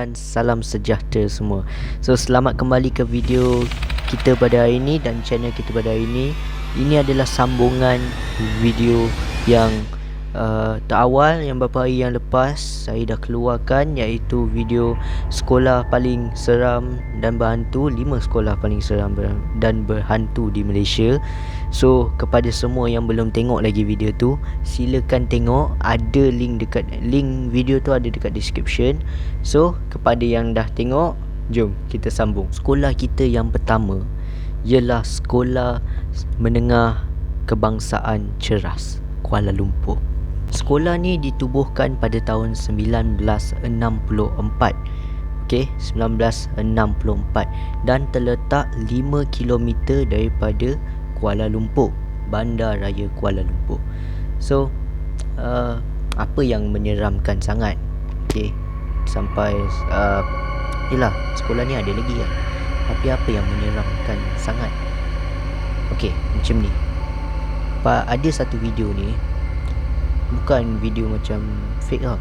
dan salam sejahtera semua. So selamat kembali ke video kita pada hari ini dan channel kita pada hari ini. Ini adalah sambungan video yang terawal yang beberapa hari yang lepas saya dah keluarkan, iaitu video sekolah paling seram dan berhantu, 5 sekolah paling seram dan berhantu di Malaysia. So kepada semua yang belum tengok lagi video tu, silakan tengok, ada link video tu ada dekat description. So kepada yang dah tengok, jom kita sambung. Sekolah kita yang pertama ialah Sekolah Menengah Kebangsaan Ceras, Kuala Lumpur. Sekolah ni ditubuhkan pada tahun 1964. Okey, 1964 dan terletak 5 km daripada Kuala Lumpur, Bandar Raya Kuala Lumpur. So, apa yang menyeramkan sangat? Okey, sampai yelah, sekolah ni ada lagi kan. Tapi apa yang menyeramkan sangat? Okey, macam ni. Ada satu video ni, bukan video macam fake lah,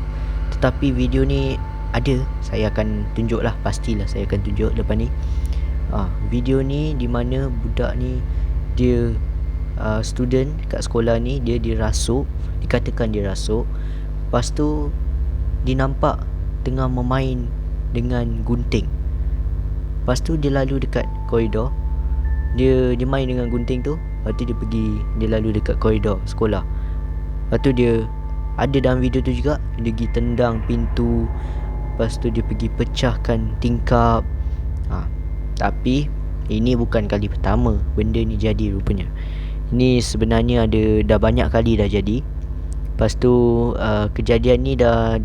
tetapi video ni ada, saya akan tunjuk lah, pastilah saya akan tunjuk lepas ni. Video ni di mana budak ni dia student kat sekolah ni, dia dirasuk, dikatakan dirasuk. Lepas tu dinampak tengah memain dengan gunting. Lepas tu dia lalu dekat koridor, dia main dengan gunting tu. Lepas tu dia lalu dekat koridor sekolah. Lepas tu dia ada dalam video tu juga, dia pergi tendang pintu. Lepas tu dia pergi pecahkan tingkap. Tapi ini bukan kali pertama benda ni jadi rupanya. Ini sebenarnya dah banyak kali dah jadi. Lepas tu kejadian ni dah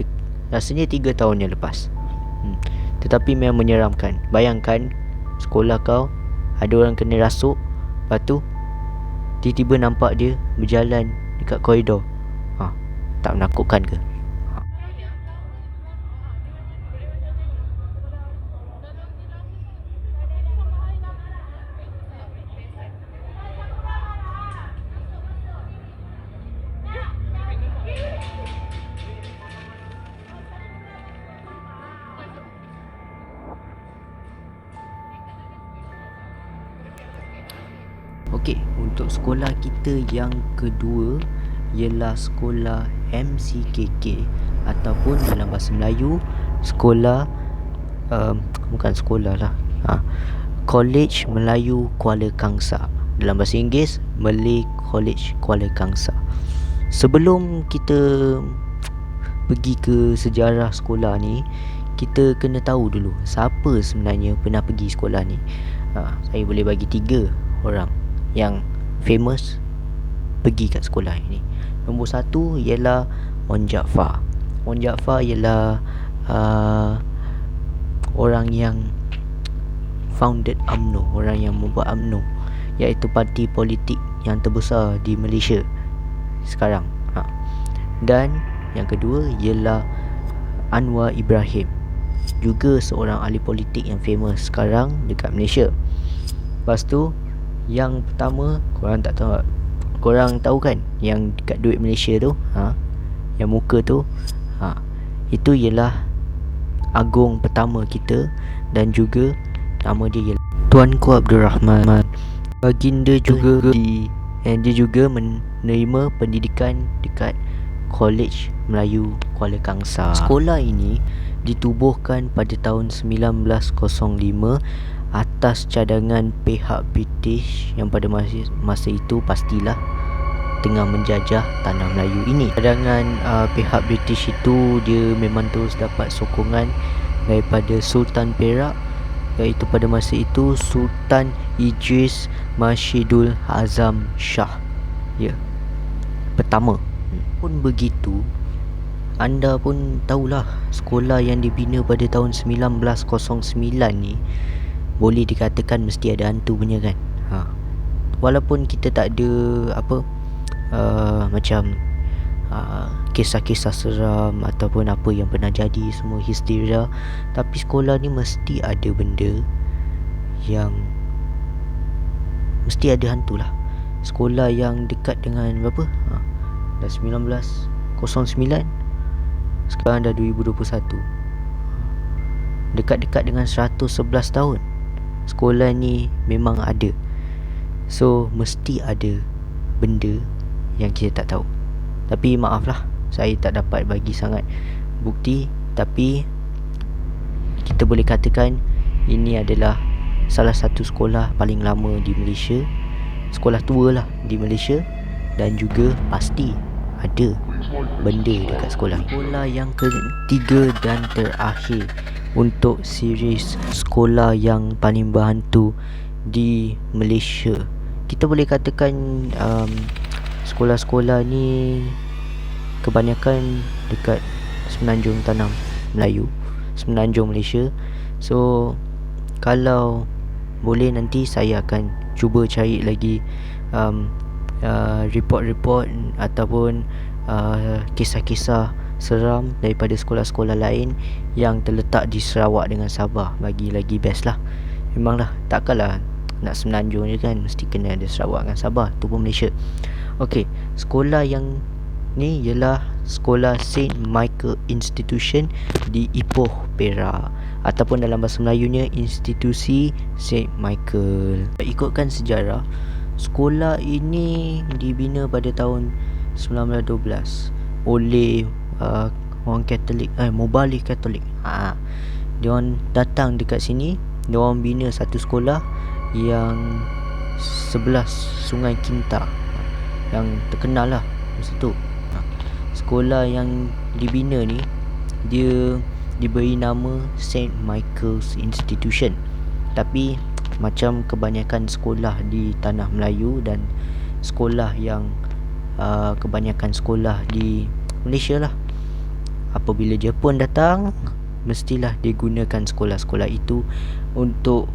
rasanya 3 tahun yang lepas. Tetapi memang menyeramkan. Bayangkan sekolah kau ada orang kena rasuk, lepas tu tiba-tiba nampak dia berjalan dekat koridor. Tak menakutkan ke? Okey, untuk sekolah kita yang kedua ialah Sekolah MCKK ataupun dalam bahasa Melayu sekolah bukan sekolah lah, College Melayu Kuala Kangsar. Dalam bahasa Inggeris, Malay College Kuala Kangsar. Sebelum kita pergi ke sejarah sekolah ni, kita kena tahu dulu siapa sebenarnya pernah pergi sekolah ni. Saya boleh bagi 3 orang yang famous pergi kat sekolah ini. Nombor 1 ialah Wan Jaafar. Wan Jaafar ialah orang yang founded UMNO, orang yang membuat UMNO, iaitu parti politik yang terbesar di Malaysia sekarang. Dan yang kedua ialah Anwar Ibrahim, juga seorang ahli politik yang famous sekarang dekat Malaysia. Lepas tu yang pertama, korang tahu kan yang dekat duit Malaysia tu, yang muka tu, itu ialah Agong pertama kita, dan juga nama dia ialah Tuanku Abdul Rahman. Baginda juga dia juga menerima pendidikan dekat College Melayu Kuala Kangsar. Sekolah ini ditubuhkan pada tahun 1905 atas cadangan pihak British yang pada masa itu pastilah tengah menjajah tanah Melayu ini. Cadangan pihak British itu dia memang terus dapat sokongan daripada Sultan Perak, iaitu pada masa itu Sultan Idris Masyidul Azam Shah pertama. Pun begitu, anda pun tahulah sekolah yang dibina pada tahun 1909 ni boleh dikatakan mesti ada hantu punya kan. Walaupun kita tak ada macam kisah-kisah seram ataupun apa yang pernah jadi, semua histeria, tapi sekolah ni mesti ada benda yang mesti ada hantu lah. Sekolah yang dekat dengan berapa? Dah 1909, sekarang dah 2021. dekat-dekat dengan 111 tahun. Sekolah ni memang ada. So mesti ada benda yang kita tak tahu. Tapi maaflah, saya tak dapat bagi sangat bukti. Tapi kita boleh katakan ini adalah salah satu sekolah paling lama di Malaysia, sekolah tua lah di Malaysia. Dan juga pasti ada benda dekat sekolah. Sekolah yang ketiga dan terakhir untuk series sekolah yang paling berhantu di Malaysia. Kita boleh katakan sekolah-sekolah ni kebanyakan dekat Semenanjung Tanah Melayu, Semenanjung Malaysia. So kalau boleh nanti saya akan cuba cari lagi report-report ataupun kisah-kisah seram daripada sekolah-sekolah lain yang terletak di Sarawak dengan Sabah. Bagi lagi best lah. Memanglah takkanlah nak Semenanjung je kan, mesti kena ada Sarawak dengan Sabah, tu pun Malaysia. Okey, sekolah yang ni ialah sekolah St. Michael Institution di Ipoh, Perak, ataupun dalam bahasa Melayunya Institusi St. Michael. Ikutkan sejarah, sekolah ini dibina pada tahun 1912 oleh orang Katolik, Mubalik Katolik. Diorang datang dekat sini, diorang bina satu sekolah yang sebelah Sungai Kinta, yang terkenal lah masa tu. Sekolah yang dibina ni dia diberi nama St. Michael's Institution. Tapi macam kebanyakan sekolah di Tanah Melayu dan sekolah yang kebanyakan sekolah di Malaysia lah, apabila Jepun datang, mestilah digunakan sekolah-sekolah itu untuk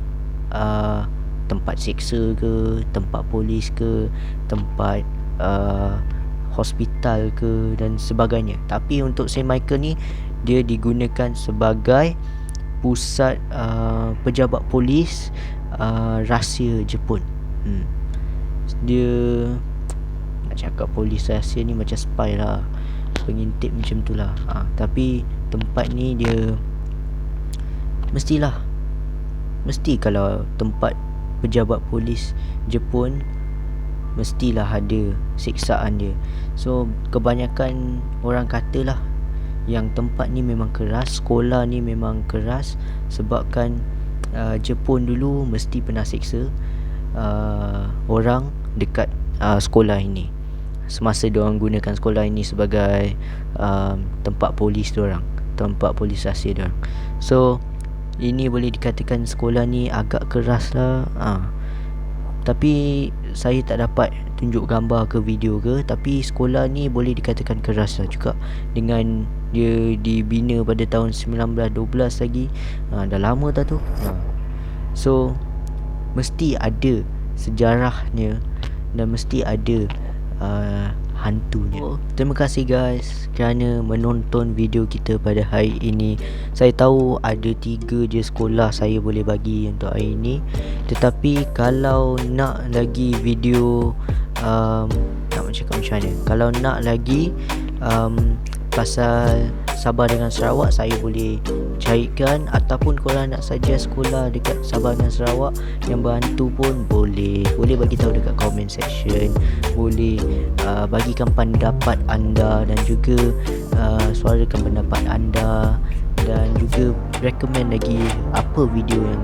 tempat seksa ke, tempat polis ke, tempat hospital ke dan sebagainya. Tapi untuk St. Michael ni dia digunakan sebagai pusat pejabat polis rahsia Jepun. Dia nak cakap polis rahsia ni macam spy lah, pengintip macam tu lah. Tapi tempat ni dia mesti kalau tempat pejabat polis Jepun, mestilah ada siksaan dia. So kebanyakan orang katalah yang tempat ni memang keras, sekolah ni memang keras, sebabkan Jepun dulu mesti pernah siksa orang dekat sekolah ini semasa diorang gunakan sekolah ini sebagai tempat polis diorang, tempat polis rahsia diorang. So ini boleh dikatakan sekolah ni agak keras lah. Tapi saya tak dapat tunjuk gambar ke video ke, tapi sekolah ni boleh dikatakan keras lah juga. Dengan dia dibina pada tahun 1912 lagi, dah lama dah tu. So mesti ada sejarahnya dan mesti ada hantunya. Terima kasih guys kerana menonton video kita pada hari ini. Saya tahu ada 3 je sekolah saya boleh bagi untuk hari ini, tetapi kalau nak lagi video nak cakap macam mana, kalau nak lagi pasal Sabah dengan Sarawak, saya boleh carikan. Ataupun korang nak suggest sekolah dekat Sabah dan Sarawak yang berhantu pun boleh bagi tahu dekat comment section. Boleh bagikan pendapat anda dan juga suarakan pendapat anda, dan juga recommend lagi apa video yang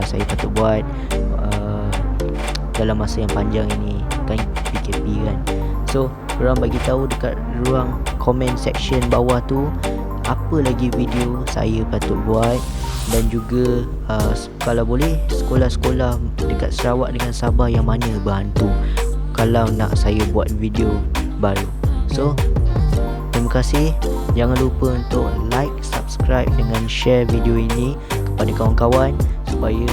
saya patut buat dalam masa yang panjang ini kan, PKP kan. So korang bagi tahu dekat ruang comment section bawah tu apa lagi video saya patut buat. Dan juga kalau boleh sekolah-sekolah dekat Sarawak dengan Sabah yang mana berhantu, kalau nak saya buat video baru. So terima kasih. Jangan lupa untuk like, subscribe dengan share video ini kepada kawan-kawan supaya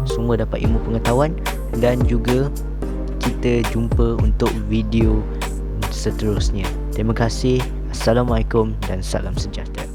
semua dapat ilmu pengetahuan. Dan juga kita jumpa untuk video seterusnya. Terima kasih. Assalamualaikum dan salam sejahtera.